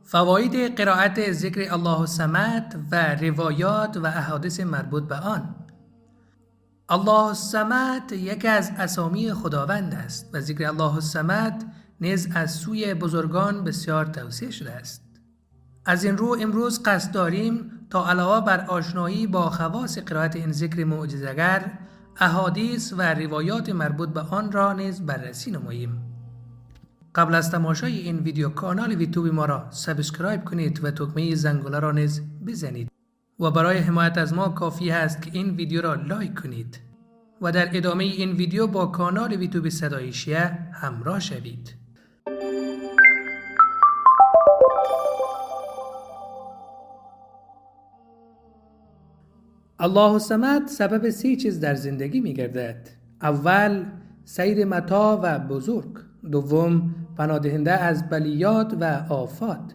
فواید قرائت ذکر الله الصمد و روایات و احادیث مربوط به آن. الله الصمد یکی از اسامی خداوند است و ذکر الله الصمد نیز از سوی بزرگان بسیار توصیه شده است. از این رو امروز قصد داریم تا علاوه بر آشنایی با خواص قرائت این ذکر معجزه‌گر، احادیث و روایات مربوط به آن را نیز بررسی نماییم. قبل از تماشای این ویدیو کانال یوتیوب ما را سابسکرایب کنید و دکمه زنگوله را نیز بزنید و برای حمایت از ما کافی است که این ویدیو را لایک کنید و در ادامه این ویدیو با کانال یوتیوب صدای شیعه همراه شوید. الله الصمد سبب 3 چیز در زندگی می گردد. اول، سیر متاع و بزرگ. دوم، پناه دهنده از بلیات و آفات.